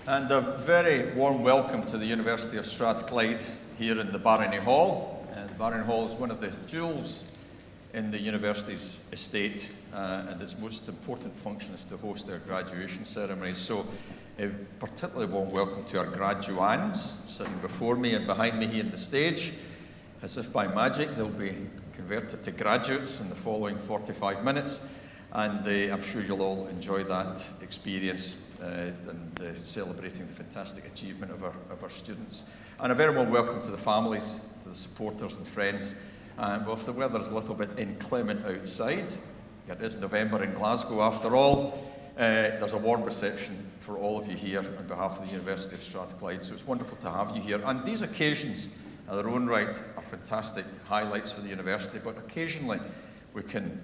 And a very warm welcome to the University of Strathclyde here in the Barony Hall. The Barony Hall is one of the jewels in the university's estate, and its most important function is to host their graduation ceremonies. So a particularly warm welcome to our graduands sitting before me and behind me here on the stage. As if by magic, they'll be converted to graduates in the following 45 minutes, and I'm sure you'll all enjoy that experience and celebrating the fantastic achievement of our students. And a very warm welcome to the families, to the supporters and friends. Whilst the weather's a little bit inclement outside, it is November in Glasgow after all, there's a warm reception for all of you here on behalf of the University of Strathclyde, so it's wonderful to have you here. And these occasions, in their own right, are fantastic highlights for the university, but occasionally we can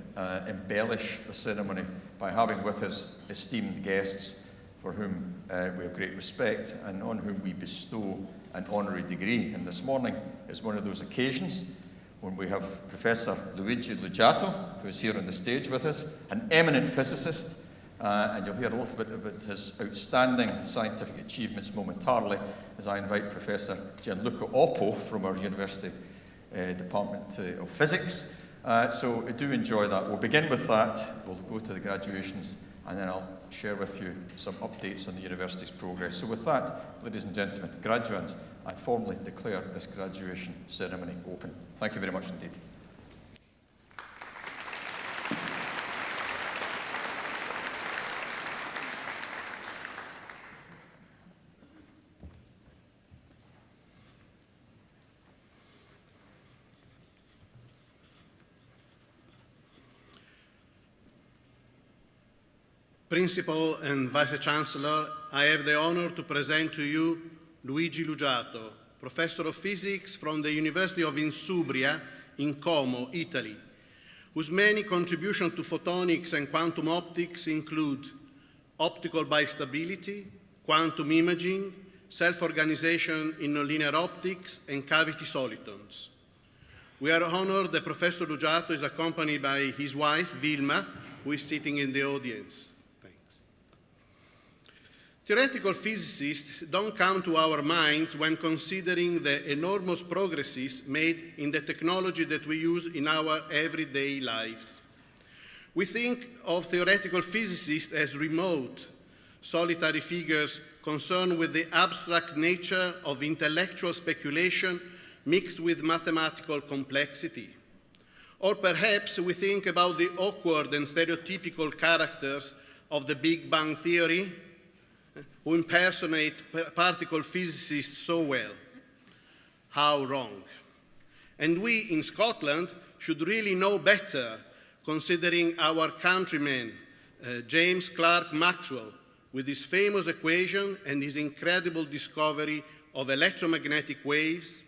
embellish the ceremony by having with us esteemed guests for whom we have great respect and on whom we bestow an honorary degree. And this morning is one of those occasions when we have Professor Luigi Lugiato, who is here on the stage with us, an eminent physicist, and you'll hear a little bit about his outstanding scientific achievements momentarily as I invite Professor Gianluca Oppo from our University Department of Physics. So do enjoy that. We'll begin with that, we'll go to the graduations, and then I'll share with you some updates on the university's progress. So with that, ladies and gentlemen, graduands, I formally declare this graduation ceremony open. Thank you very much indeed. Principal and Vice-Chancellor, I have the honor to present to you Luigi Lugiato, Professor of Physics from the University of Insubria in Como, Italy, whose many contributions to photonics and quantum optics include optical bistability, quantum imaging, self-organization in nonlinear optics, and cavity solitons. We are honored that Professor Lugiato is accompanied by his wife, Vilma, who is sitting in the audience. Theoretical physicists don't come to our minds when considering the enormous progresses made in the technology that we use in our everyday lives. We think of theoretical physicists as remote, solitary figures concerned with the abstract nature of intellectual speculation mixed with mathematical complexity. Or perhaps we think about the awkward and stereotypical characters of the Big Bang Theory, who impersonate particle physicists so well. How wrong. And we in Scotland should really know better, considering our countryman, James Clerk Maxwell, with his famous equation and his incredible discovery of electromagnetic waves.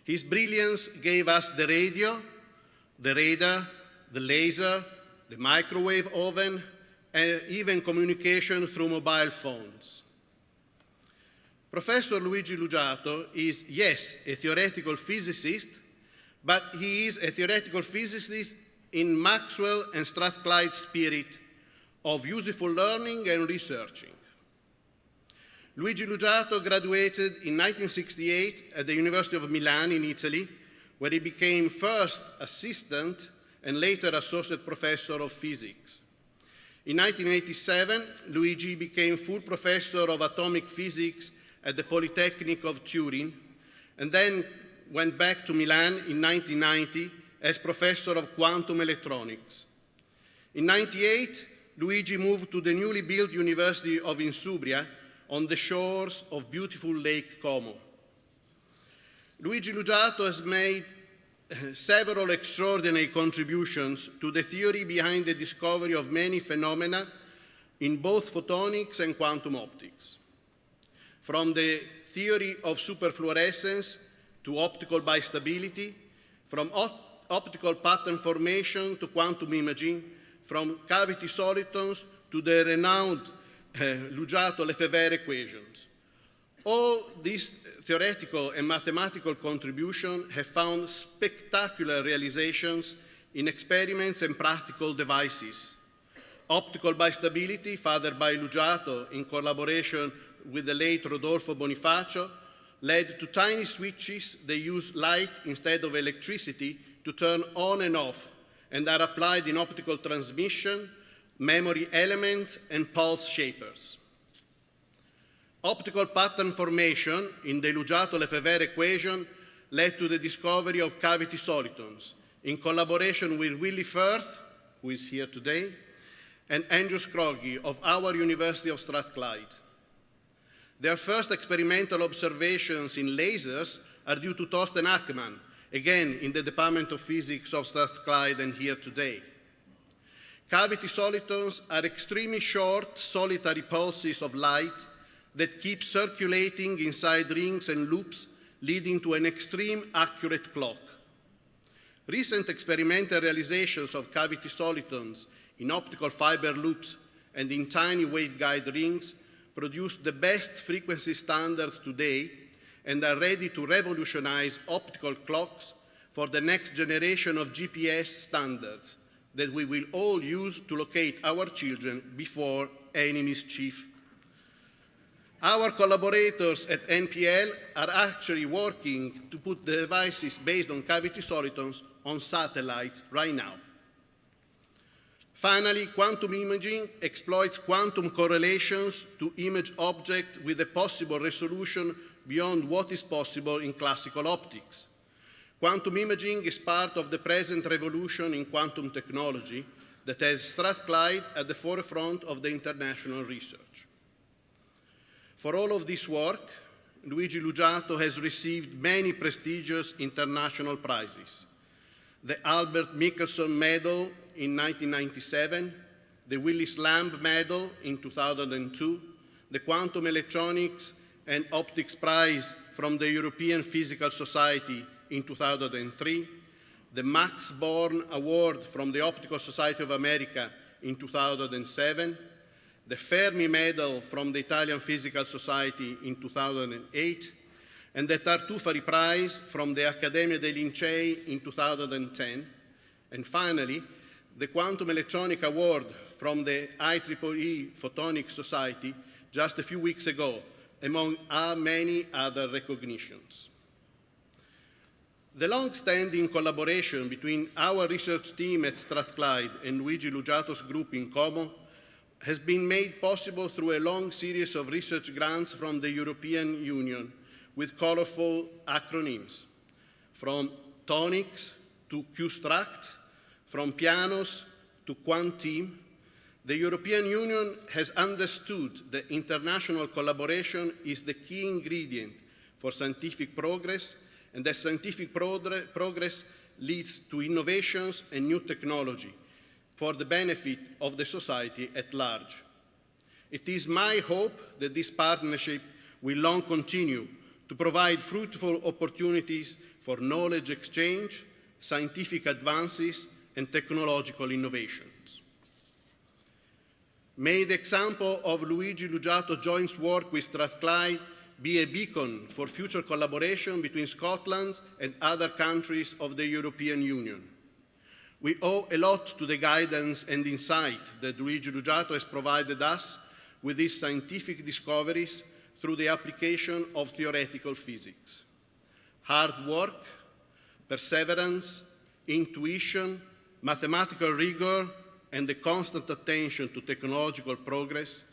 His brilliance gave us the radio, the radar, the laser, the microwave oven, and even communication through mobile phones. Professor Luigi Lugiato is, yes, a theoretical physicist, but he is a theoretical physicist in Maxwell and Strathclyde spirit of useful learning and researching. Luigi Lugiato graduated in 1968 at the University of Milan in Italy, where he became first assistant and later associate professor of physics. In 1987, Luigi became full professor of atomic physics at the Polytechnic of Turin, and then went back to Milan in 1990 as professor of quantum electronics. In 1998, Luigi moved to the newly built University of Insubria on the shores of beautiful Lake Como. Luigi Lugiato has made several extraordinary contributions to the theory behind the discovery of many phenomena in both photonics and quantum optics. From the theory of superfluorescence to optical bistability, from optical pattern formation to quantum imaging, from cavity solitons to the renowned Lugiato-Lefebvre equations. All these theoretical and mathematical contributions have found spectacular realizations in experiments and practical devices. Optical bistability, fathered by Lugiato in collaboration with the late Rodolfo Bonifacio, led to tiny switches that use light instead of electricity to turn on and off, and are applied in optical transmission, memory elements, and pulse shapers. Optical pattern formation in the Lugiato-Lefebvre equation led to the discovery of cavity solitons in collaboration with Willy Firth, who is here today, and Andrew Scroggie of our University of Strathclyde. Their first experimental observations in lasers are due to Thorsten Ackmann, again in the Department of Physics of Strathclyde and here today. Cavity solitons are extremely short, solitary pulses of light that keep circulating inside rings and loops, leading to an extreme accurate clock. Recent experimental realizations of cavity solitons in optical fiber loops and in tiny waveguide rings produce the best frequency standards today and are ready to revolutionize optical clocks for the next generation of GPS standards that we will all use to locate our children before any mischief. Our collaborators at NPL are actually working to put the devices based on cavity solitons on satellites right now. Finally, quantum imaging exploits quantum correlations to image objects with a possible resolution beyond what is possible in classical optics. Quantum imaging is part of the present revolution in quantum technology that has Strathclyde at the forefront of the international research. For all of this work, Luigi Lugiato has received many prestigious international prizes: the Albert Michelson Medal in 1997, the Willis Lamb Medal in 2002, the Quantum Electronics and Optics Prize from the European Physical Society in 2003, the Max Born Award from the Optical Society of America in 2007, the Fermi Medal from the Italian Physical Society in 2008, and the Tartufari Prize from the Accademia dei Lincei in 2010, and finally, the Quantum Electronic Award from the IEEE Photonics Society just a few weeks ago, among many other recognitions. The long-standing collaboration between our research team at Strathclyde and Luigi Lugiato's group in Como has been made possible through a long series of research grants from the European Union with colorful acronyms, from TONICS to QSTRACT, from pianos to QuantTeam. The European Union has understood that international collaboration is the key ingredient for scientific progress, and that scientific progress leads to innovations and new technology for the benefit of the society at large. It is my hope that this partnership will long continue to provide fruitful opportunities for knowledge exchange, scientific advances, and technological innovations. May the example of Luigi Lugiato joint work with Strathclyde be a beacon for future collaboration between Scotland and other countries of the European Union. We owe a lot to the guidance and insight that Luigi Lugiato has provided us with his scientific discoveries through the application of theoretical physics. Hard work, perseverance, intuition, mathematical rigor, and the constant attention to technological progress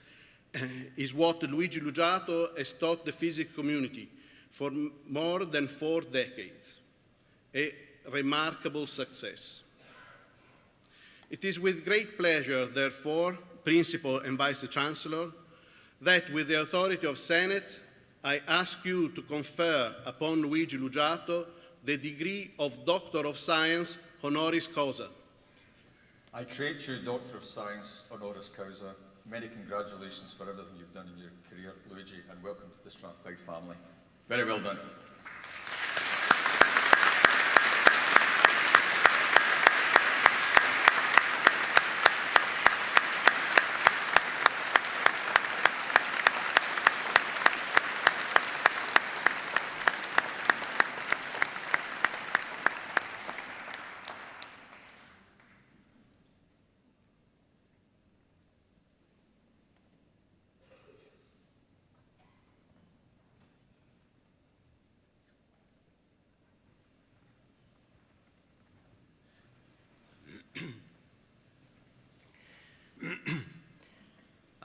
is what Luigi Lugiato has taught the physics community for more than 4 decades, a remarkable success. It is with great pleasure, therefore, Principal and Vice Chancellor, that with the authority of Senate, I ask you to confer upon Luigi Lugiato the degree of Doctor of Science honoris causa. I create you Doctor of Science honoris causa. Many congratulations for everything you've done in your career, Luigi, and welcome to the Strathclyde family. Very well done.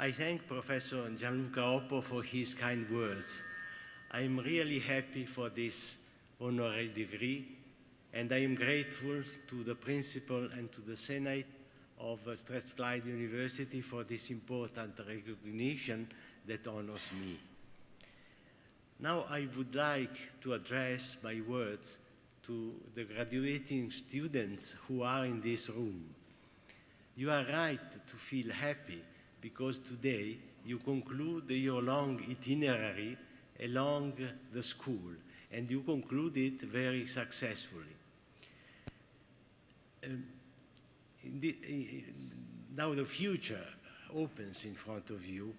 I thank Professor Gianluca Oppo for his kind words. I am really happy for this honorary degree, and I am grateful to the principal and to the Senate of Strathclyde University for this important recognition that honors me. Now I would like to address my words to the graduating students who are in this room. You are right to feel happy because today you conclude your long itinerary along the school, and you conclude it very successfully. Now the future opens in front of you,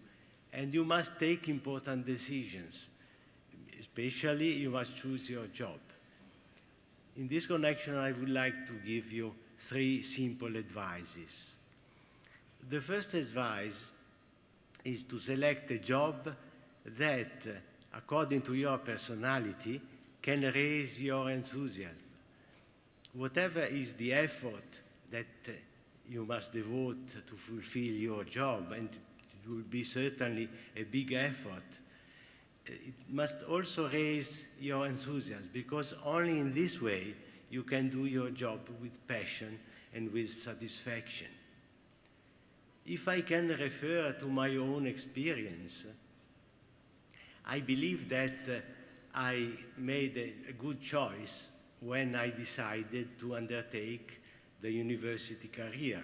and you must take important decisions. Especially, you must choose your job. In this connection, I would like to give you 3 simple advices. The first advice is to select a job that, according to your personality, can raise your enthusiasm. Whatever is the effort that you must devote to fulfill your job, and it will be certainly a big effort, it must also raise your enthusiasm, because only in this way you can do your job with passion and with satisfaction. If I can refer to my own experience, I believe that I made a good choice when I decided to undertake the university career.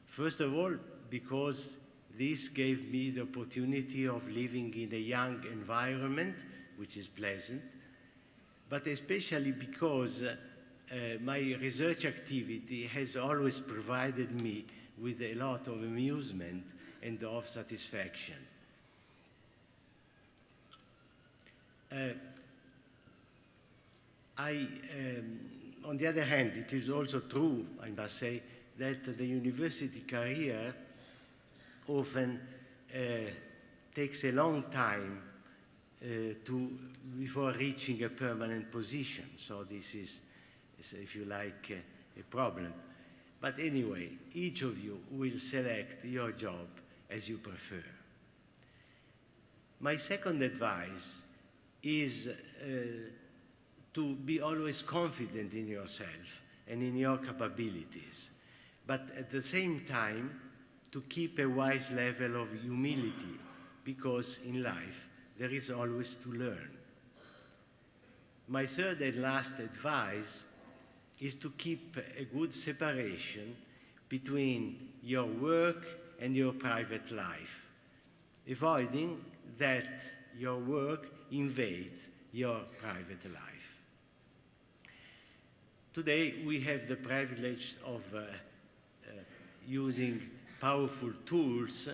First of all, because this gave me the opportunity of living in a young environment, which is pleasant, but especially because my research activity has always provided me with a lot of amusement and of satisfaction. On the other hand, it is also true, I must say, that the university career often takes a long time before reaching a permanent position. So this is, if you like, a problem. But anyway, each of you will select your job as you prefer. My second advice is to be always confident in yourself and in your capabilities, but at the same time to keep a wise level of humility, because in life there is always to learn. My third and last advice is to keep a good separation between your work and your private life, avoiding that your work invades your private life. Today we have the privilege of using powerful tools,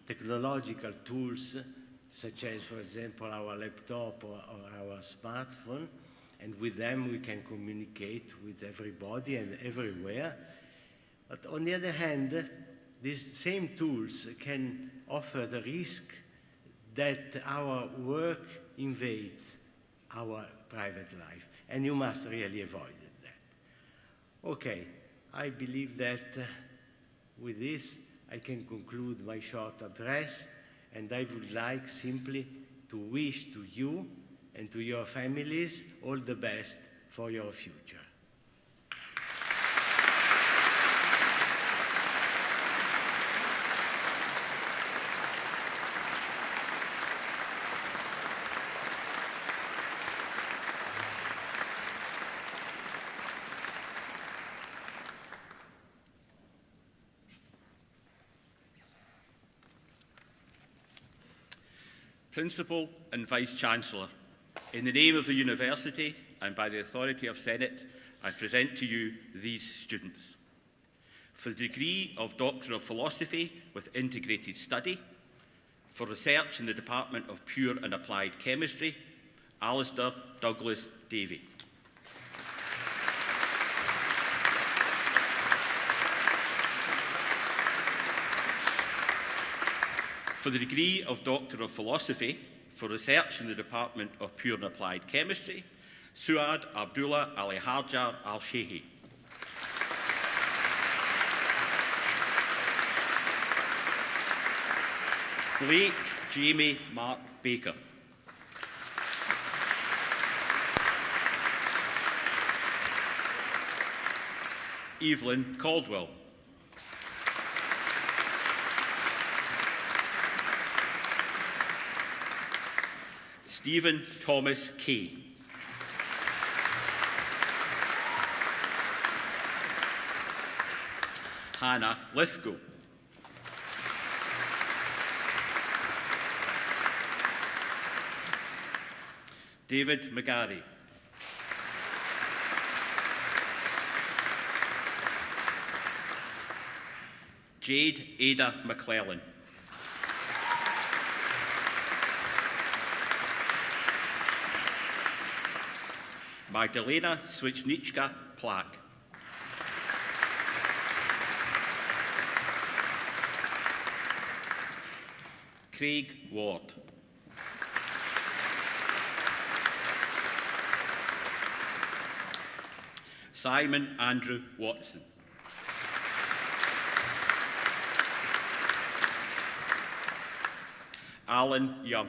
technological tools, such as, for example, our laptop or our smartphone, and with them we can communicate with everybody and everywhere. But on the other hand, these same tools can offer the risk that our work invades our private life, and you must really avoid that. Okay, I believe that with this I can conclude my short address, and I would like simply to wish to you and to your families all the best for your future. Principal and Vice-Chancellor, in the name of the University and by the authority of Senate, I present to you these students. For the degree of Doctor of Philosophy with Integrated Study, for research in the Department of Pure and Applied Chemistry, Alistair Douglas Davey. For the degree of Doctor of Philosophy, for research in the Department of Pure and Applied Chemistry, Suad Abdullah Ali Harjar Al-Shehi. Blake Jamie Mark Baker. Evelyn Caldwell. Stephen Thomas Kay. Hannah Lithgow. David McGarry. Jade Ada McClellan. Magdalena Swieczniczka Plack. Craig Ward. Simon Andrew Watson. Alan Young.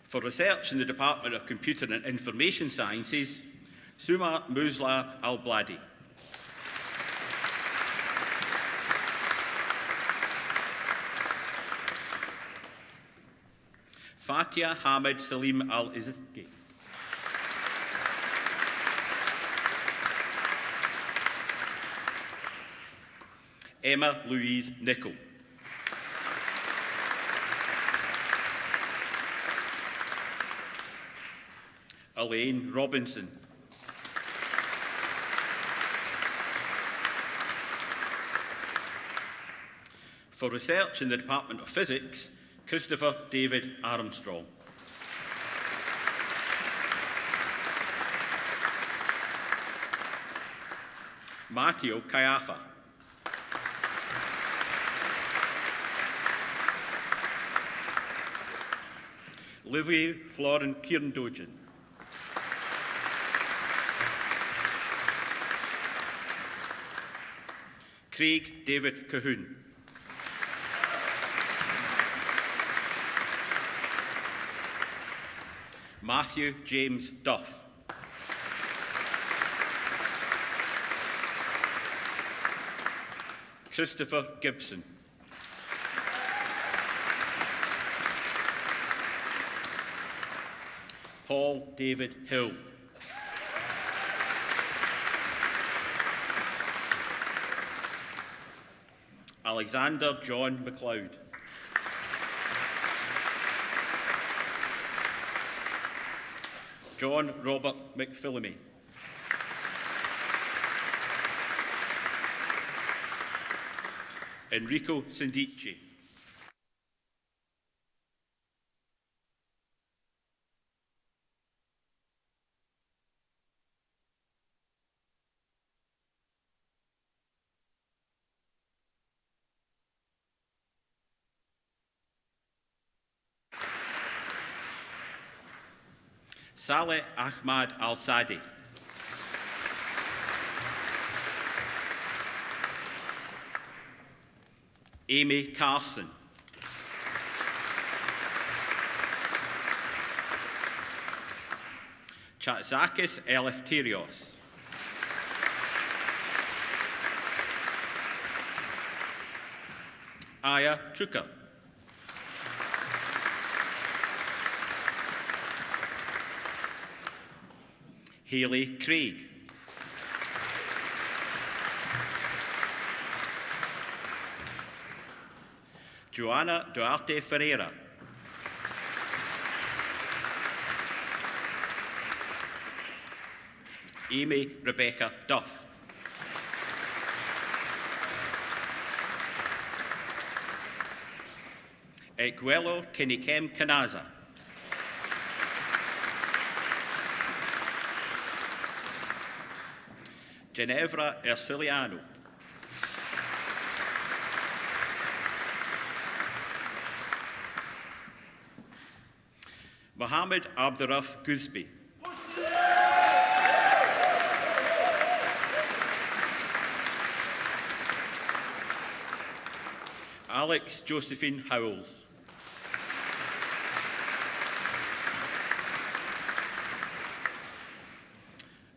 For research in the Department of Computer and Information Sciences, Suma Musla Al-Bladi. Fatia Hamid Salim Al-Izki. Emma Louise Nichol. Elaine Robinson. For research in the Department of Physics, Christopher David Armstrong. Matteo Caiafa. Livy Florin Kierandojan. Craig David Cahoon. Matthew James Duff. Christopher Gibson. Paul David Hill. Alexander John MacLeod. John Robert McPhillamy. Enrico Sandici. Saleh Ahmad Al-Sadi. Amy Carson. Chatzakis Eleftherios. Aya Chuka. Hayley Craig. Joanna Duarte Ferreira. Amy Rebecca Duff. Equelo Kinikem Kanaza. Ginevra Erciliano. Mohammed Abdurraf Guzbi. Alex Josephine Howells.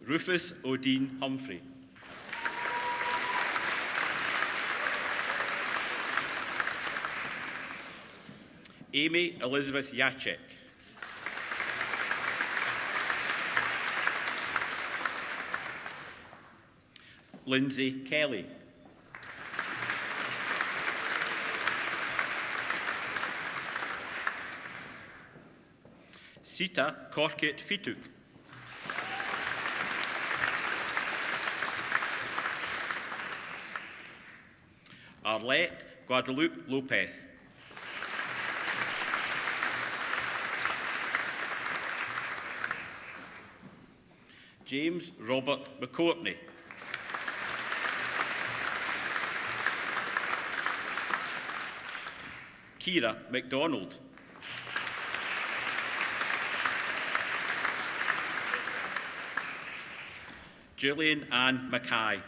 Rufus O'Dean Humphrey. Amy Elizabeth Yachek. Lindsay Kelly. Sita Korkit Fituk. Arlette Guadalupe Lopez. James Robert McCourtney. Kira MacDonald. Julian Ann Mackay.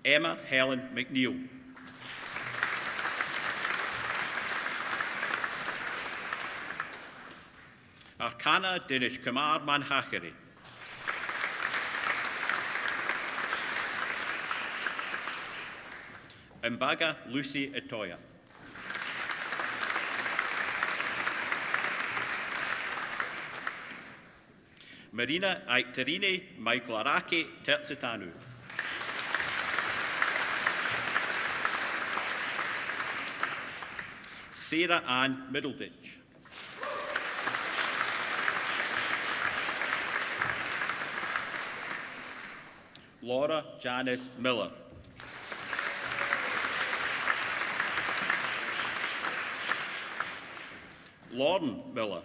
Emma Helen McNeil. Arcana Dinesh Kumar Manhakari. Mbaga Lucy Etoya. Marina Aictarini Michael Araki Tertsitanu. Sarah Ann Middleditch. Laura Janice Miller. Lauren Miller.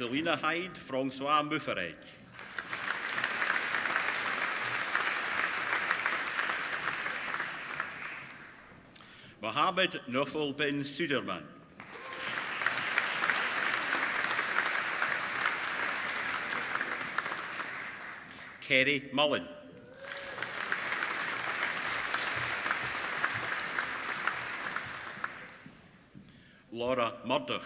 Selina Hyde, Francois Mufferedge. Mohammed Nufel bin Suderman. Kerry Mullen. Laura Murdoch.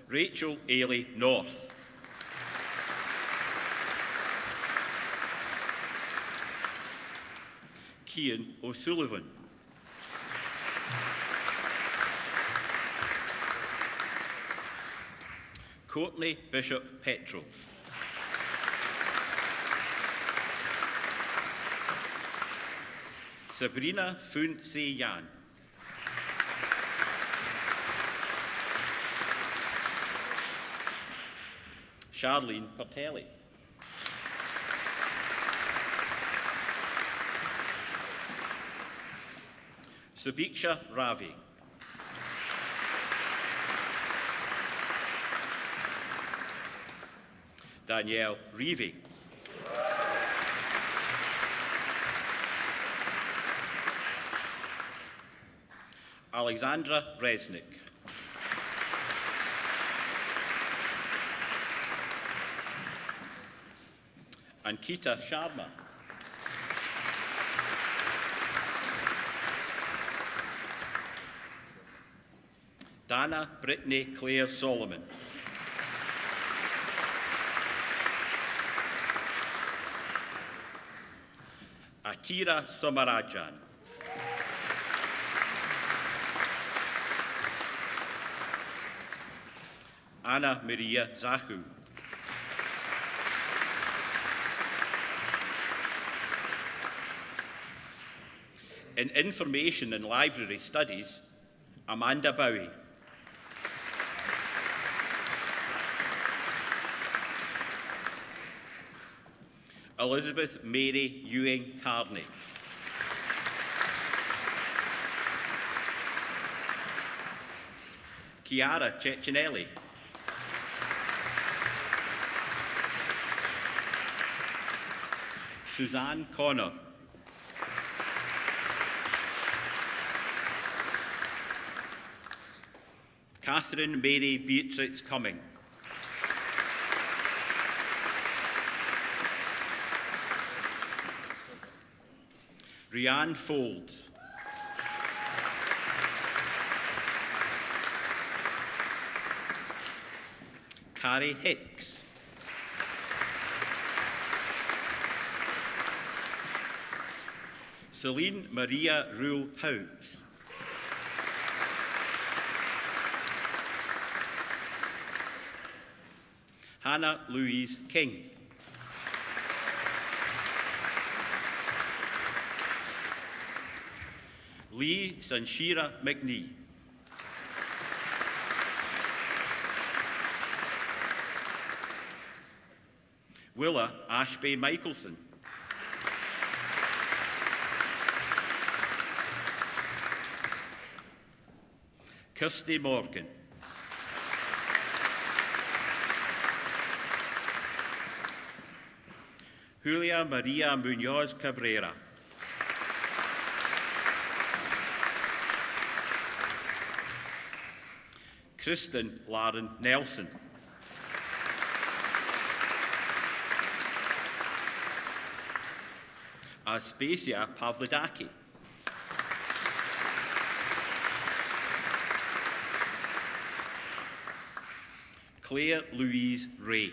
Rachel Ailey North. Cian O'Sullivan. Courtney Bishop Petrel. Sabrina Foon Se Yan. Charlene Pertelli. Subiksha Ravi. Danielle Reevy. Alexandra Resnick. Ankita Sharma. Dana Brittany Claire Solomon. Atira Somarajan. Anna Maria Zahu. In Information and Library Studies, Amanda Bowie. Elizabeth Mary Ewing Carney. Chiara Ceccinelli. Suzanne Connor. Catherine Mary Beatrix Cumming. Rianne Folds. Carrie Hicks. Celine Maria Rule Houts. Hannah Louise King. Lee Sanshira McNee. Willa Ashby Michelson. Kirsty Morgan. Julia Maria Munoz Cabrera. Kristen Lauren Nelson. Aspasia Pavlidaki. Claire Louise Ray.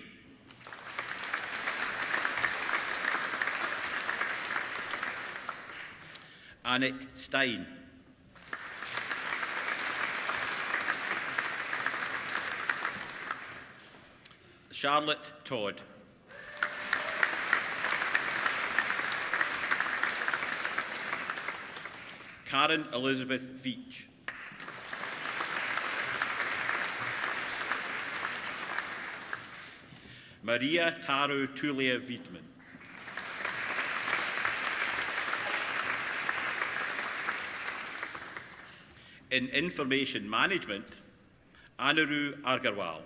Annick Stein. Charlotte Todd. Karen Elizabeth Veach. Maria Taro Tulia Wiedmann. In Information Management, Honorary Agarwal.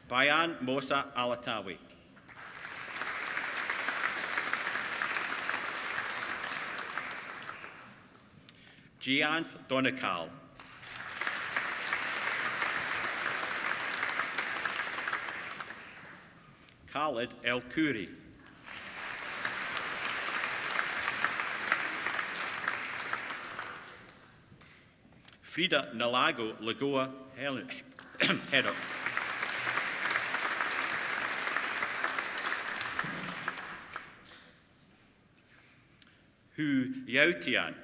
Bayan Mosa Alatawi. Gianth Donegal. Khalid El Khoury. Frida Nalago Lagoa Heddock. Hu Yautian.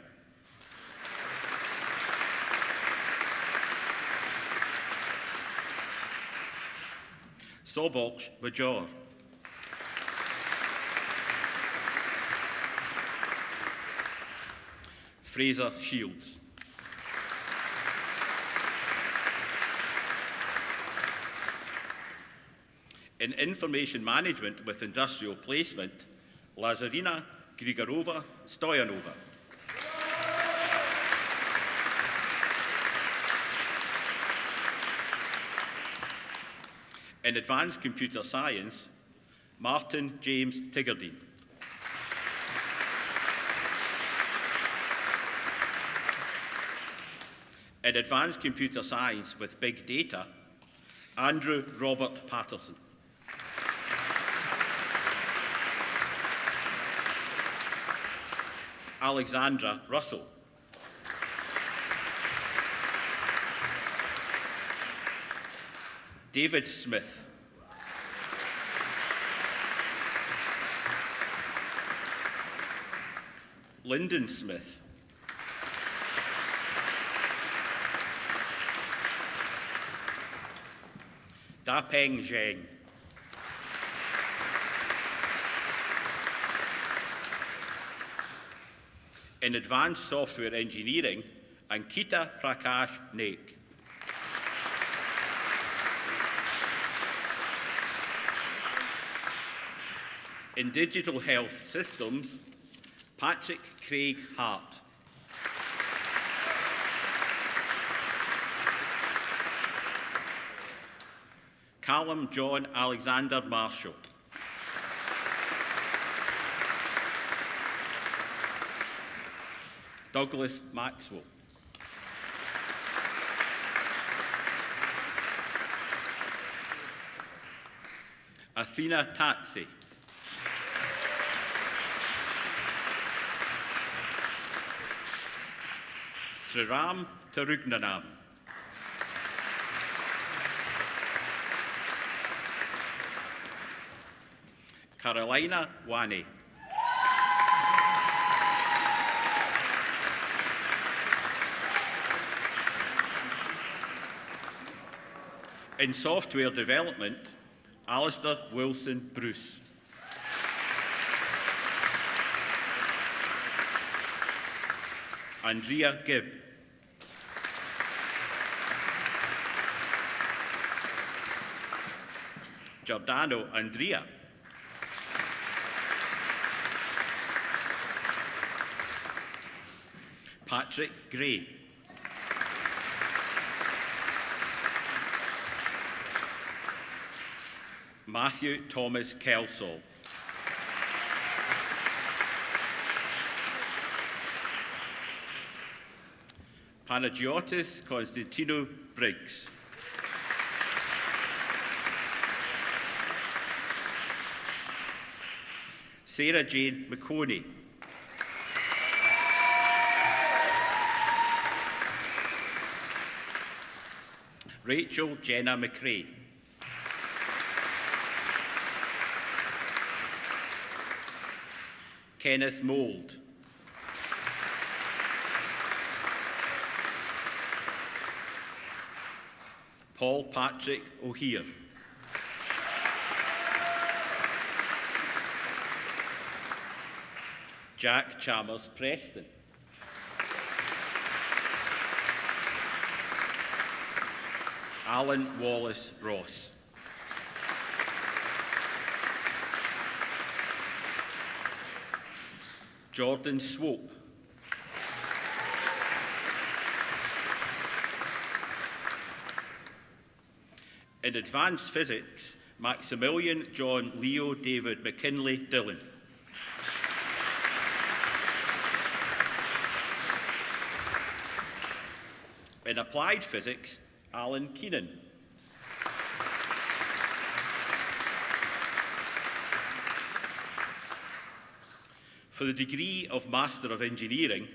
Sobolch Major. Fraser Shields. In Information Management with Industrial Placement, Lazarina Grigorova Stoyanova. In Advanced Computer Science, Martin James Tiggerdine. In Advanced Computer Science with Big Data, Andrew Robert Patterson. Alexandra Russell. David Smith. Lyndon Smith. Dapeng Zheng. In Advanced Software Engineering, Ankita Prakash Naik. In Digital Health Systems, Patrick Craig Hart. Callum John Alexander Marshall. Douglas Maxwell. Athena Taxi. Sriram Tarugnanam. Carolina Wani. In software development, Alistair Wilson Bruce. Andrea Gibb. Giordano Andrea. Patrick Gray. Matthew Thomas Kelsall. Panagiotis Constantino Briggs. Sarah Jane McConey. Rachel Jenna McRae. Kenneth Mould. Paul Patrick O'Hear. Jack Chalmers Preston. Alan Wallace Ross. Jordan Swope. In advanced physics, Maximilian John Leo David McKinley Dillon. In applied physics, Alan Keenan. For the degree of Master of Engineering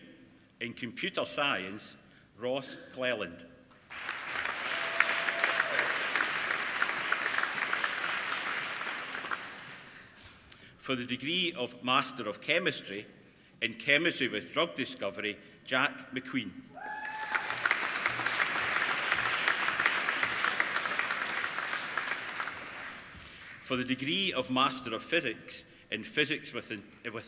in Computer Science, Ross Cleland. For the degree of Master of Chemistry in Chemistry with Drug Discovery, Jack McQueen. For the degree of Master of Physics in Physics with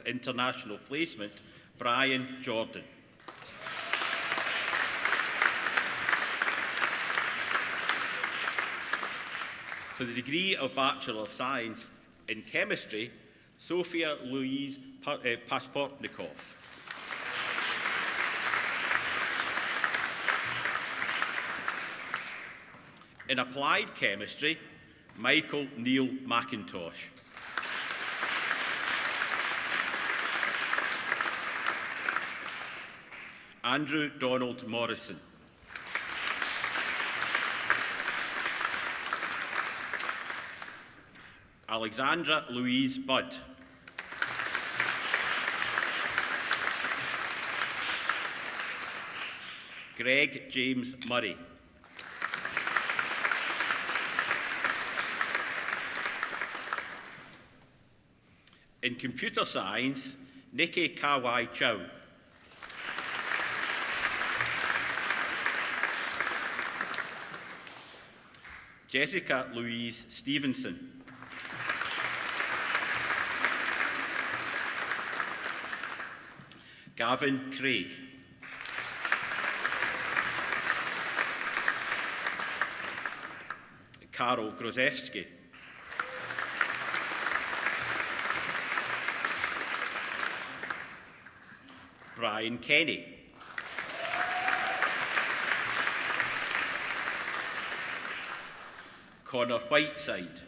International Placement, Brian Jordan. For the degree of Bachelor of Science in Chemistry, Sophia Louise Pasportnikov. In Applied Chemistry, Michael Neil McIntosh. Andrew Donald Morrison. Alexandra Louise Budd. Greg James Murray. In Computer Science, Nikki Kawai Chow. Jessica Louise Stevenson. Gavin Craig. Karol Grozewski. Brian Kenny. Connor Whiteside.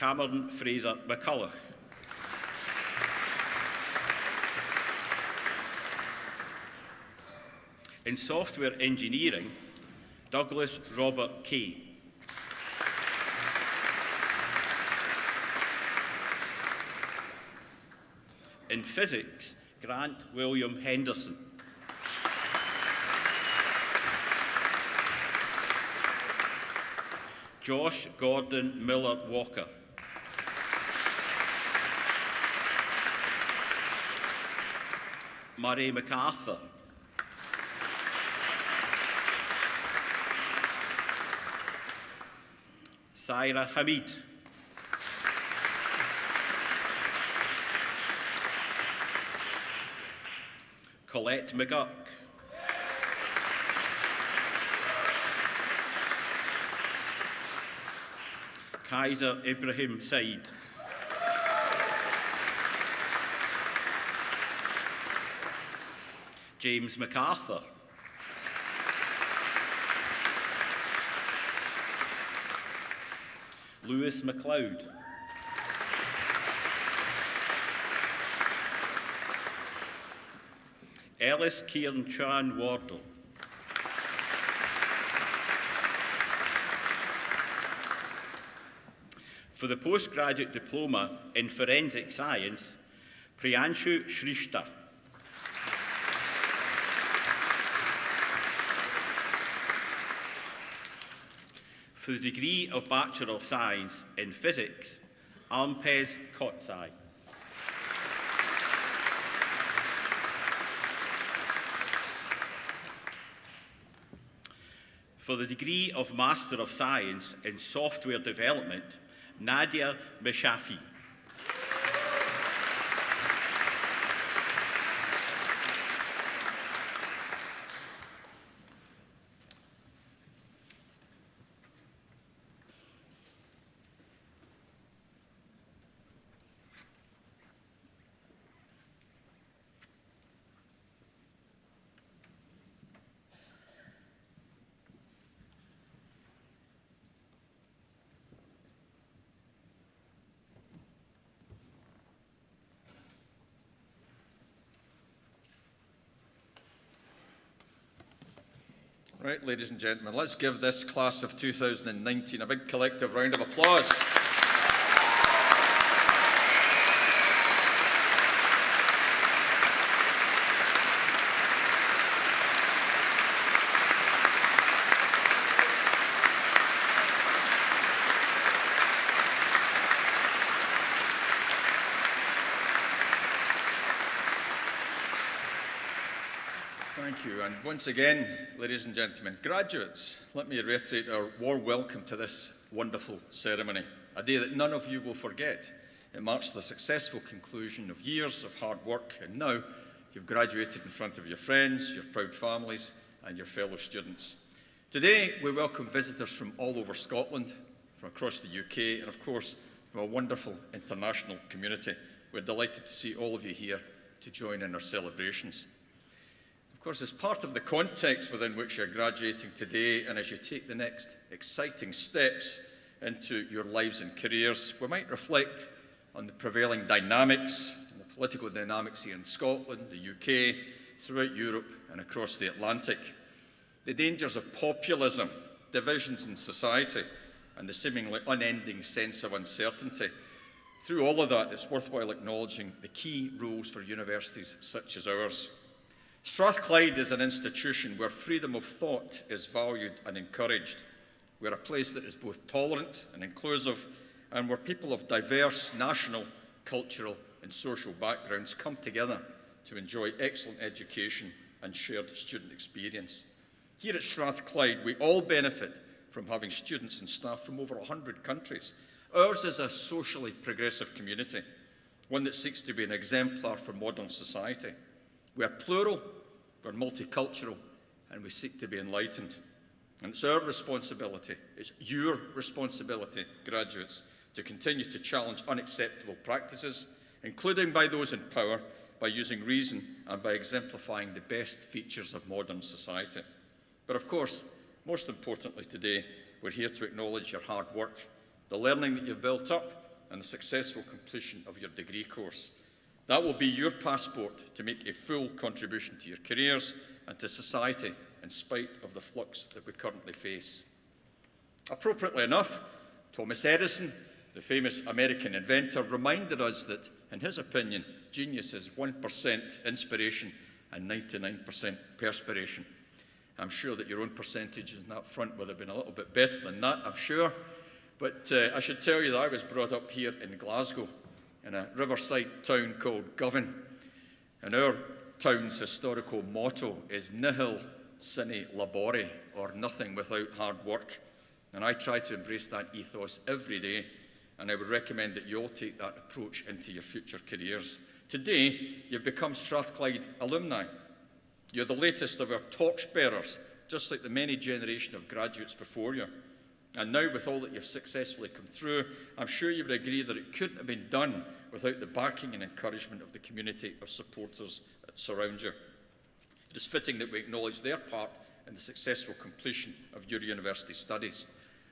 Cameron Fraser McCulloch. In software engineering, Douglas Robert Kay. In physics, Grant William Henderson. Josh Gordon Miller Walker. Murray MacArthur. Saira Hamid. Colette McGurk. Kaiser Ibrahim Said. James MacArthur. Lewis MacLeod. Ellis Kieran Chan Wardle. For the postgraduate diploma in forensic science, Priyanshu Shrishta. For the degree of Bachelor of Science in Physics, Armpez Kotsai. For the degree of Master of Science in Software Development, Nadia Meshafi. Right, ladies and gentlemen, let's give this class of 2019 a big collective round of applause. Thank you. And once again, ladies and gentlemen, graduates, let me reiterate our warm welcome to this wonderful ceremony, a day that none of you will forget. It marks the successful conclusion of years of hard work, and now you've graduated in front of your friends, your proud families, and your fellow students. Today, we welcome visitors from all over Scotland, from across the UK, and of course, from a wonderful international community. We're delighted to see all of you here to join in our celebrations. Of course, as part of the context within which you're graduating today, and as you take the next exciting steps into your lives and careers, we might reflect on the prevailing dynamics, and the political dynamics here in Scotland, the UK, throughout Europe and across the Atlantic. The dangers of populism, divisions in society, and the seemingly unending sense of uncertainty. Through all of that, it's worthwhile acknowledging the key roles for universities such as ours. Strathclyde is an institution where freedom of thought is valued and encouraged. We're a place that is both tolerant and inclusive, and where people of diverse national, cultural, and social backgrounds come together to enjoy excellent education and shared student experience. Here at Strathclyde, we all benefit from having students and staff from over 100 countries. Ours is a socially progressive community, one that seeks to be an exemplar for modern society. We are plural, we're multicultural, and we seek to be enlightened. And it's our responsibility, it's your responsibility, graduates, to continue to challenge unacceptable practices, including by those in power, by using reason and by exemplifying the best features of modern society. But of course, most importantly today, we're here to acknowledge your hard work, the learning that you've built up, and the successful completion of your degree course. That will be your passport to make a full contribution to your careers and to society in spite of the flux that we currently face. Appropriately enough, Thomas Edison, the famous American inventor, reminded us that, in his opinion, genius is 1% inspiration and 99% perspiration. I'm sure that your own percentages in that front would have been a little bit better than that, I'm sure. But I should tell you that I was brought up here in Glasgow, in a riverside town called Govan. And our town's historical motto is nihil sine labore, or nothing without hard work. And I try to embrace that ethos every day, and I would recommend that you all take that approach into your future careers. Today, you've become Strathclyde alumni. You're the latest of our torchbearers, just like the many generations of graduates before you. And now, with all that you've successfully come through, I'm sure you would agree that it couldn't have been done without the backing and encouragement of the community of supporters that surround you. It is fitting that we acknowledge their part in the successful completion of your university studies.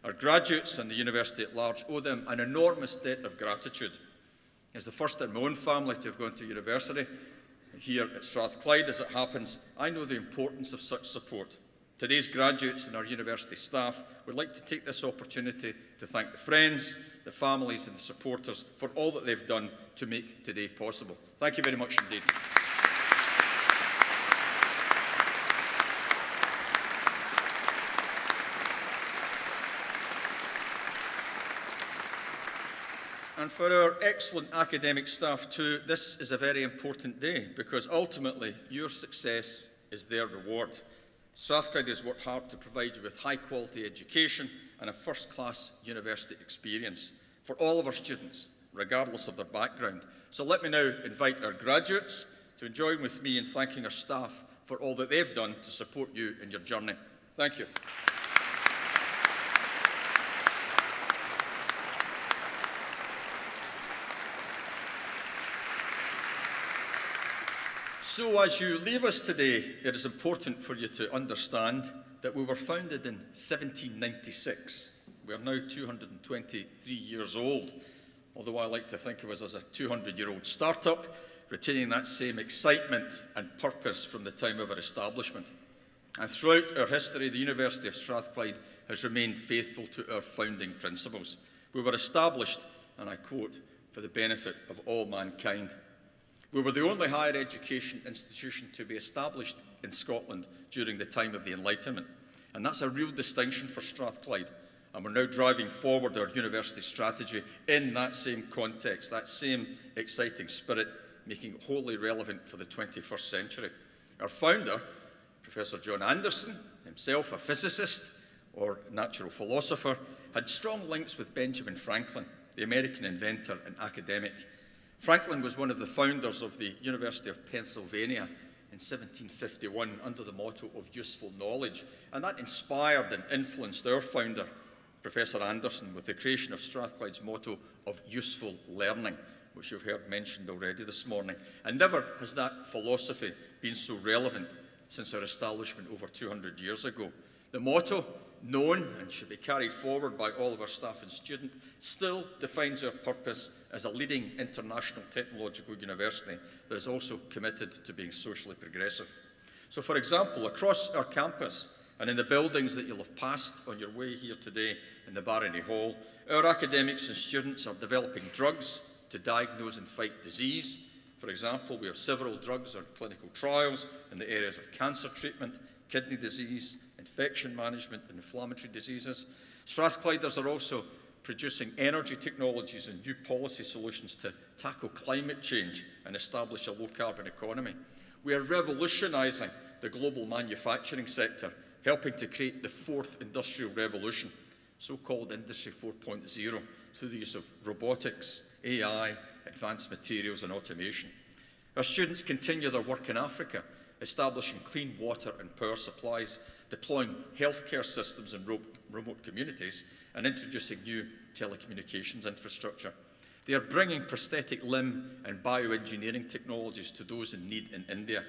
Our graduates and the university at large owe them an enormous debt of gratitude. As the first in my own family to have gone to university, here at Strathclyde as it happens, I know the importance of such support. Today's graduates and our university staff would like to take this opportunity to thank the friends, the families and the supporters for all that they've done to make today possible. Thank you very much indeed. And for our excellent academic staff too, this is a very important day because ultimately your success is their reward. Strathclyde has worked hard to provide you with high-quality education and a first-class university experience for all of our students, regardless of their background. So let me now invite our graduates to join with me in thanking our staff for all that they've done to support you in your journey. Thank you. So as you leave us today, it is important for you to understand that we were founded in 1796. We are now 223 years old, although I like to think of us as a 200-year-old startup, retaining that same excitement and purpose from the time of our establishment. And throughout our history, the University of Strathclyde has remained faithful to our founding principles. We were established, and I quote, for the benefit of all mankind. We were the only higher education institution to be established in Scotland during the time of the Enlightenment. And that's a real distinction for Strathclyde. And we're now driving forward our university strategy in that same context, that same exciting spirit, making it wholly relevant for the 21st century. Our founder, Professor John Anderson, himself a physicist or natural philosopher, had strong links with Benjamin Franklin, the American inventor and academic. Franklin was one of the founders of the University of Pennsylvania in 1751 under the motto of useful knowledge, and that inspired and influenced our founder, Professor Anderson, with the creation of Strathclyde's motto of useful learning, which you've heard mentioned already this morning. And never has that philosophy been so relevant since our establishment over 200 years ago. The motto, known and should be carried forward by all of our staff and students, still defines our purpose as a leading international technological university that is also committed to being socially progressive. So, for example, across our campus and in the buildings that you'll have passed on your way here today in the Barony Hall, our academics and students are developing drugs to diagnose and fight disease. For example, we have several drugs on clinical trials in the areas of cancer treatment, kidney disease, infection management and inflammatory diseases. Strathclyders are also producing energy technologies and new policy solutions to tackle climate change and establish a low-carbon economy. We are revolutionising the global manufacturing sector, helping to create the fourth industrial revolution, so-called Industry 4.0, through the use of robotics, AI, advanced materials and automation. Our students continue their work in Africa, establishing clean water and power supplies, deploying healthcare systems in remote communities, and introducing new telecommunications infrastructure. They are bringing prosthetic limb and bioengineering technologies to those in need in India,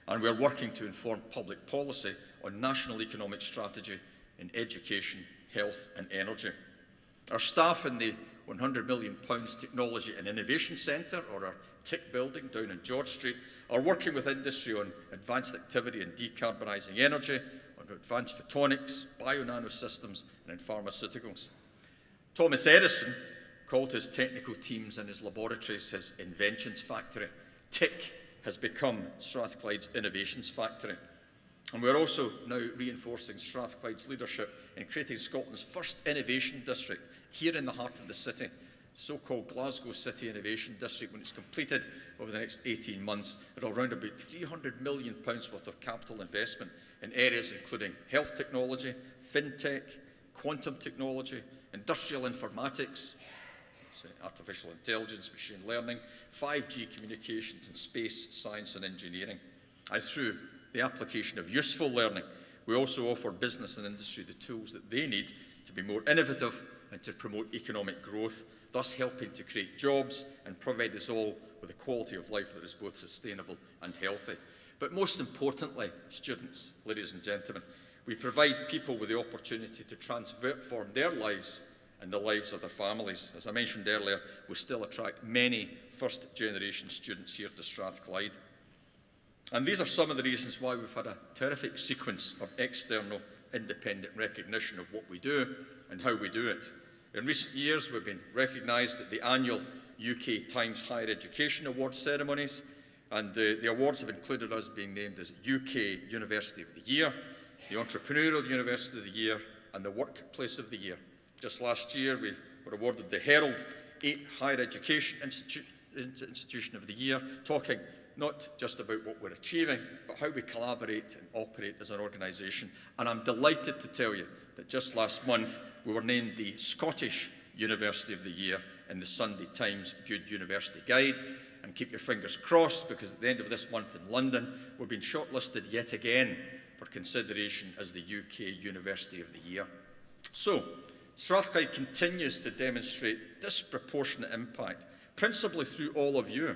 and we are working to inform public policy on national economic strategy in education, health and energy. Our staff in the £100 million Technology and Innovation Centre, or our TIC building down in George Street, are working with industry on advanced activity in decarbonising energy, on advanced photonics, bio-nanosystems, and in pharmaceuticals. Thomas Edison called his technical teams and his laboratories his inventions factory. TIC has become Strathclyde's innovations factory. And we're also now reinforcing Strathclyde's leadership in creating Scotland's first innovation district here in the heart of the city, the so-called Glasgow City Innovation District. When it's completed over the next 18 months, it'll round about £300 million worth of capital investment in areas including health technology, fintech, quantum technology, industrial informatics, artificial intelligence, machine learning, 5G communications, and space science and engineering. And through the application of useful learning, we also offer business and industry the tools that they need to be more innovative and to promote economic growth, thus helping to create jobs and provide us all with a quality of life that is both sustainable and healthy. But most importantly, students, ladies and gentlemen, we provide people with the opportunity to transform their lives and the lives of their families. As I mentioned earlier, we still attract many first-generation students here to Strathclyde. And these are some of the reasons why we've had a terrific sequence of external independent recognition of what we do and how we do it. In recent years, we've been recognised at the annual UK Times Higher Education Awards ceremonies, and the awards have included us being named as UK University of the Year, the Entrepreneurial University of the Year, and the Workplace of the Year. Just last year, we were awarded the Herald 8 Higher Education Institution of the Year, talking not just about what we're achieving, but how we collaborate and operate as an organisation. And I'm delighted to tell you that just last month, we were named the Scottish University of the Year in the Sunday Times Good University Guide. And keep your fingers crossed, because at the end of this month in London, we're being shortlisted yet again for consideration as the UK University of the Year. So, Strathclyde continues to demonstrate disproportionate impact, principally through all of you.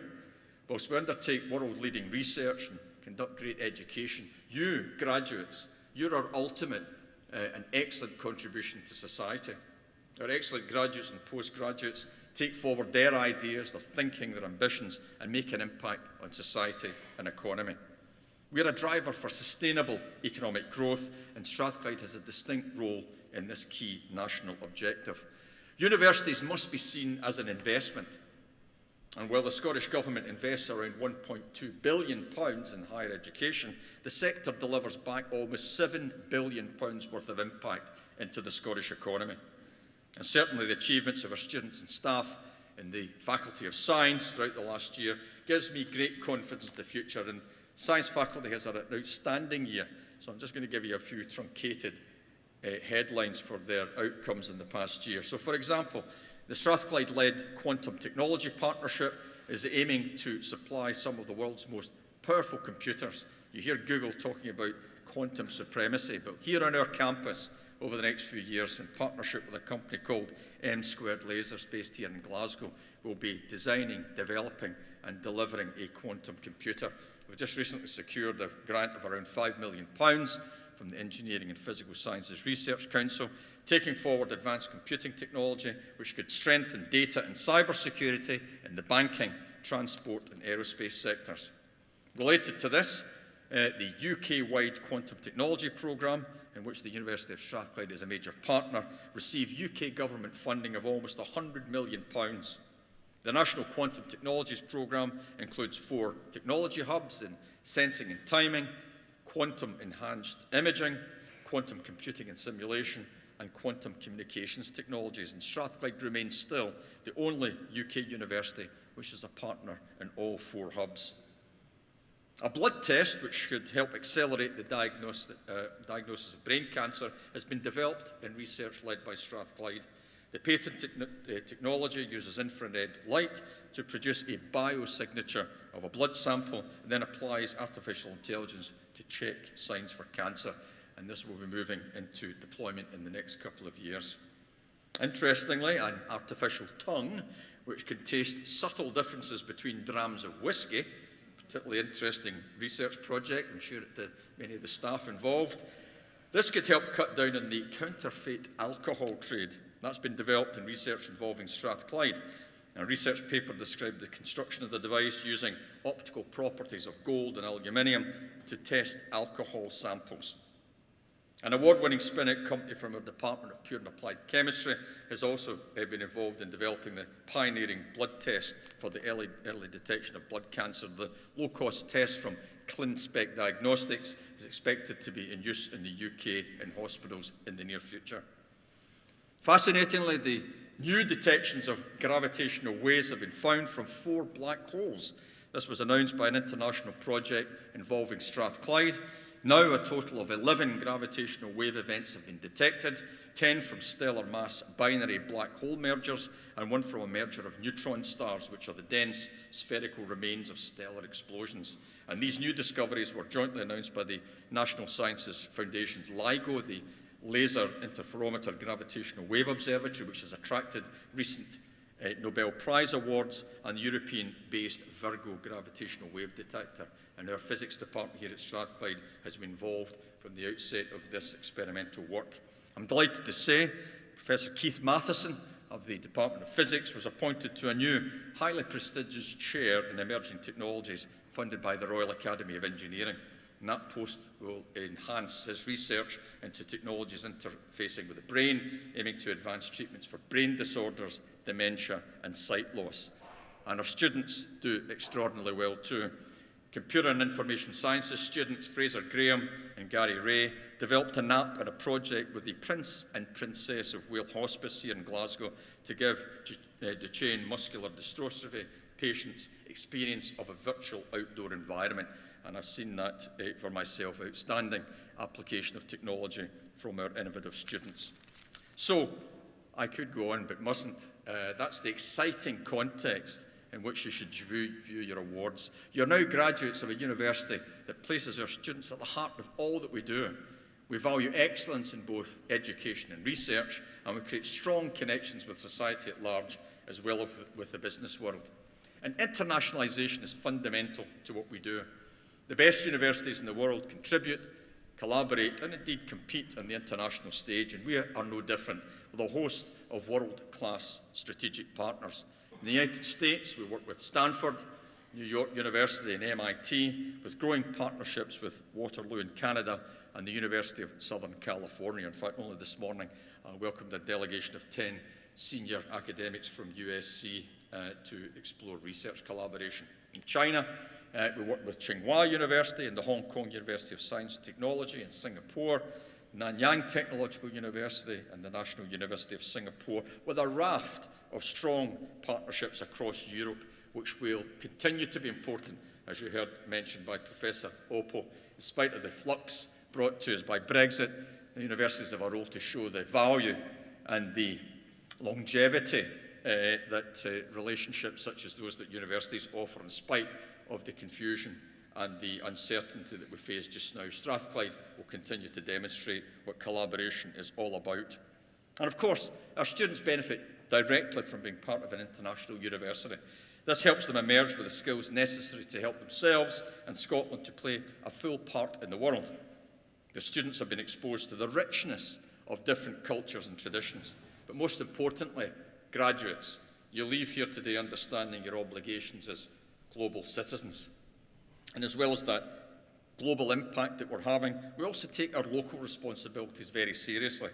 Whilst we undertake world-leading research and conduct great education, you, graduates, you're our ultimate and excellent contribution to society. Our excellent graduates and postgraduates take forward their ideas, their thinking, their ambitions, and make an impact on society and economy. We're a driver for sustainable economic growth, and Strathclyde has a distinct role in this key national objective. Universities must be seen as an investment. And while the Scottish Government invests around £1.2 billion in higher education, the sector delivers back almost £7 billion worth of impact into the Scottish economy. And certainly the achievements of our students and staff in the Faculty of Science throughout the last year gives me great confidence in the future. And Science faculty has had an outstanding year, so I'm just going to give you a few truncated headlines for their outcomes in the past year. So, for example, the Strathclyde-led Quantum Technology Partnership is aiming to supply some of the world's most powerful computers. You hear Google talking about quantum supremacy, but here on our campus, over the next few years, in partnership with a company called M2 Lasers, based here in Glasgow, we'll be designing, developing, and delivering a quantum computer. We've just recently secured a grant of around £5 million from the Engineering and Physical Sciences Research Council, taking forward advanced computing technology which could strengthen data and cybersecurity in the banking, transport and aerospace sectors. Related to this, the UK-wide Quantum Technology Programme, in which the University of Strathclyde is a major partner, received UK government funding of almost £100 million. The National Quantum Technologies Programme includes 4 technology hubs in sensing and timing, quantum-enhanced imaging, quantum computing and simulation, and quantum communications technologies. And Strathclyde remains still the only UK university which is a partner in all 4 hubs. A blood test which could help accelerate the diagnosis of brain cancer has been developed in research led by Strathclyde. The patented technology uses infrared light to produce a biosignature of a blood sample and then applies artificial intelligence to check signs for cancer. And this will be moving into deployment in the next couple of years. Interestingly, an artificial tongue, which can taste subtle differences between drams of whiskey, particularly interesting research project, I'm sure to many of the staff involved, This could help cut down on the counterfeit alcohol trade. That's been developed in research involving Strathclyde. A research paper described the construction of the device using optical properties of gold and aluminium to test alcohol samples. An award-winning spin-out company from our Department of Pure and Applied Chemistry has also been involved in developing the pioneering blood test for the early detection of blood cancer. The low-cost test from ClinSpec Diagnostics is expected to be in use in the UK in hospitals in the near future. Fascinatingly, the new detections of gravitational waves have been found from 4 black holes. This was announced by an international project involving Strathclyde. Now a total of 11 gravitational wave events have been detected, 10 from stellar mass binary black hole mergers, and 1 from a merger of neutron stars, which are the dense spherical remains of stellar explosions. And these new discoveries were jointly announced by the National Sciences Foundation's LIGO, the Laser Interferometer Gravitational Wave Observatory, which has attracted recent Nobel Prize awards, and the European-based Virgo Gravitational Wave Detector. And our physics department here at Strathclyde has been involved from the outset of this experimental work. I'm delighted to say Professor Keith Matheson of the Department of Physics was appointed to a new, highly prestigious chair in emerging technologies funded by the Royal Academy of Engineering. And that post will enhance his research into technologies interfacing with the brain, aiming to advance treatments for brain disorders, dementia and sight loss. And our students do extraordinarily well too. Computer and Information Sciences students Fraser Graham and Gary Ray developed an app and a project with the Prince and Princess of Wales Hospice here in Glasgow to give Duchenne muscular dystrophy patients experience of a virtual outdoor environment. And I've seen that for myself, outstanding application of technology from our innovative students. So, I could go on but mustn't. That's the exciting context in which you should view your awards. You're now graduates of a university that places our students at the heart of all that we do. We value excellence in both education and research, and we create strong connections with society at large, as well as with the business world. And internationalisation is fundamental to what we do. The best universities in the world contribute, collaborate, and indeed compete on the international stage, and we are no different, with a host of world-class strategic partners. In the United States, we work with Stanford, New York University and MIT, with growing partnerships with Waterloo in Canada and the University of Southern California. In fact, only this morning, I welcomed a delegation of 10 senior academics from USC to explore research collaboration. In China, we work with Tsinghua University and the Hong Kong University of Science and Technology in Singapore, Nanyang Technological University and the National University of Singapore, with a raft of strong partnerships across Europe, which will continue to be important, as you heard mentioned by Professor Oppo. In spite of the flux brought to us by Brexit, the universities have a role to show the value and the longevity that relationships such as those that universities offer, in spite of the confusion and the uncertainty that we face just now. Strathclyde will continue to demonstrate what collaboration is all about. And of course, our students benefit directly from being part of an international university. This helps them emerge with the skills necessary to help themselves and Scotland to play a full part in the world. The students have been exposed to the richness of different cultures and traditions. But most importantly, graduates, you leave here today understanding your obligations as global citizens. And as well as that global impact that we're having, we also take our local responsibilities very seriously.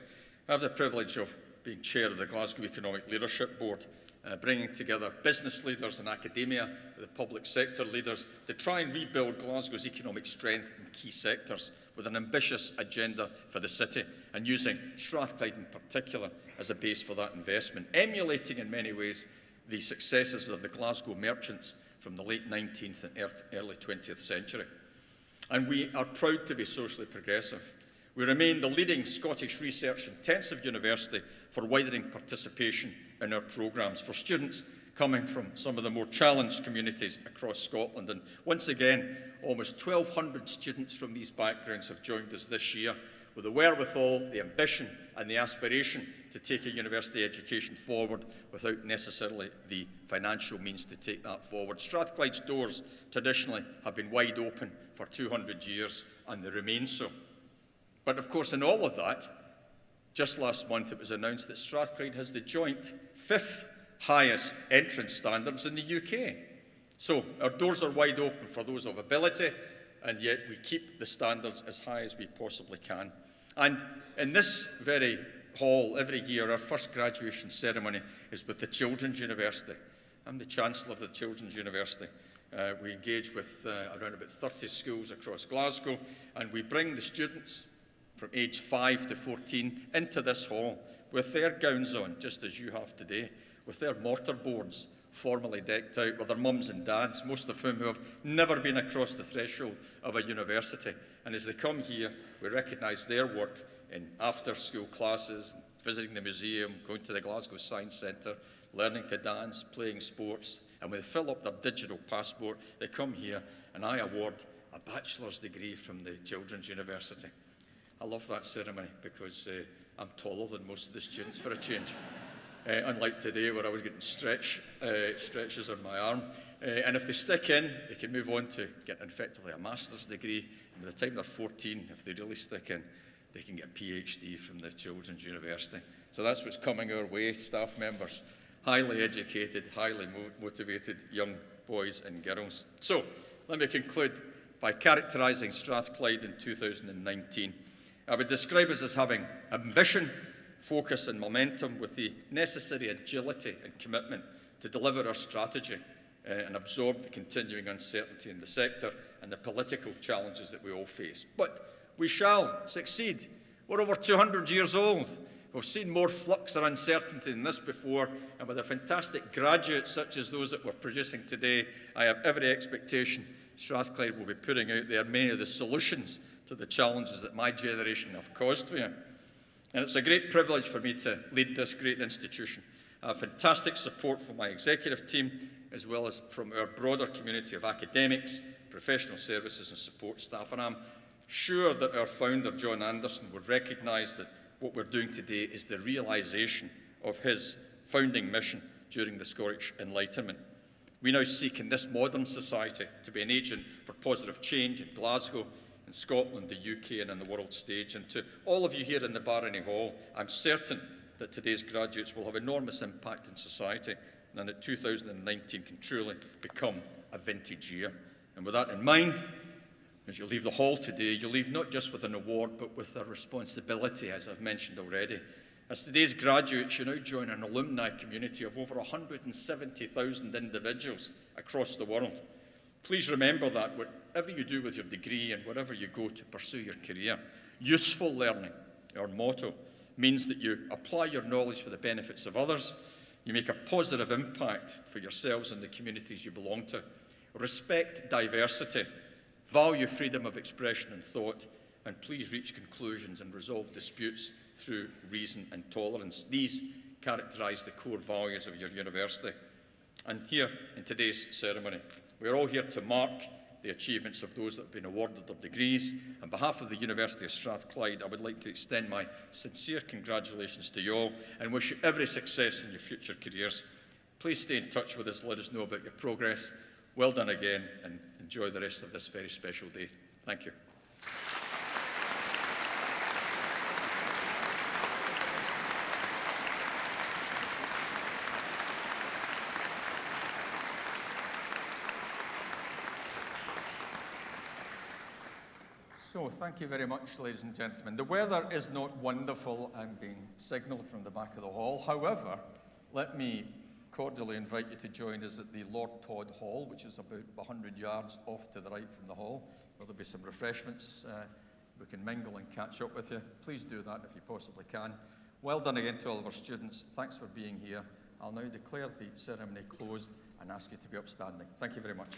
I have the privilege of being chair of the Glasgow Economic Leadership Board, bringing together business leaders and academia, the public sector leaders, to try and rebuild Glasgow's economic strength in key sectors with an ambitious agenda for the city, and using Strathclyde in particular as a base for that investment, emulating in many ways the successes of the Glasgow merchants from the late 19th and early 20th century. And we are proud to be socially progressive. We remain the leading Scottish research-intensive university for widening participation in our programmes for students coming from some of the more challenged communities across Scotland. And once again, almost 1,200 students from these backgrounds have joined us this year with the wherewithal, the ambition and the aspiration to take a university education forward without necessarily the financial means to take that forward. Strathclyde's doors traditionally have been wide open for 200 years, and they remain so. But of course, in all of that, just last month it was announced that Strathclyde has the joint 5th highest entrance standards in the UK. So our doors are wide open for those of ability, and yet we keep the standards as high as we possibly can. And in this very hall, every year, our first graduation ceremony is with the Children's University. I'm the Chancellor of the Children's University. We engage with around about 30 schools across Glasgow, and we bring the students from age 5 to 14 into this hall with their gowns on, just as you have today, with their mortarboards formally decked out, with their mums and dads, most of whom have never been across the threshold of a university. And as they come here, we recognise their work in after-school classes, visiting the museum, going to the Glasgow Science Centre, learning to dance, playing sports. And when they fill up their digital passport, they come here and I award a bachelor's degree from the Children's University. I love that ceremony because I'm taller than most of the students for a change. Unlike today where I was getting stretches on my arm. And if they stick in, they can move on to get effectively a master's degree. And by the time they're 14, if they really stick in, they can get a PhD from the Children's University. So that's what's coming our way, staff members. Highly educated, highly motivated young boys and girls. So let me conclude by characterising Strathclyde in 2019. I would describe us as having ambition, focus and momentum with the necessary agility and commitment to deliver our strategy and absorb the continuing uncertainty in the sector and the political challenges that we all face. But we shall succeed. We're over 200 years old. We've seen more flux or uncertainty than this before, and with a fantastic graduates such as those that we're producing today, I have every expectation Strathclyde will be putting out there many of the solutions to the challenges that my generation have caused for you. And it's a great privilege for me to lead this great institution. I have fantastic support from my executive team, as well as from our broader community of academics, professional services and support staff. And I'm sure that our founder, John Anderson, would recognise that what we're doing today is the realisation of his founding mission during the Scottish Enlightenment. We now seek in this modern society to be an agent for positive change in Glasgow, in Scotland, the UK and on the world stage. And to all of you here in the Barony Hall, I'm certain that today's graduates will have enormous impact in society and that 2019 can truly become a vintage year. And with that in mind, as you leave the hall today, you'll leave not just with an award, but with a responsibility, as I've mentioned already. As today's graduates, you now join an alumni community of over 170,000 individuals across the world. Please remember that whatever you do with your degree and wherever you go to pursue your career, useful learning, our motto, means that you apply your knowledge for the benefits of others, you make a positive impact for yourselves and the communities you belong to, respect diversity, value freedom of expression and thought, and please reach conclusions and resolve disputes through reason and tolerance. These characterise the core values of your university. And here in today's ceremony, we are all here to mark the achievements of those that have been awarded their degrees. On behalf of the University of Strathclyde, I would like to extend my sincere congratulations to you all and wish you every success in your future careers. Please stay in touch with us, let us know about your progress. Well done again, and enjoy the rest of this very special day. Thank you. So, thank you very much, ladies and gentlemen. The weather is not wonderful. I'm being signalled from the back of the hall. However, let me cordially invite you to join us at the Lord Todd Hall, which is about 100 yards off to the right from the hall, where there'll be some refreshments. We can mingle and catch up with you. Please do that if you possibly can. Well done again to all of our students. Thanks for being here. I'll now declare the ceremony closed and ask you to be upstanding. Thank you very much.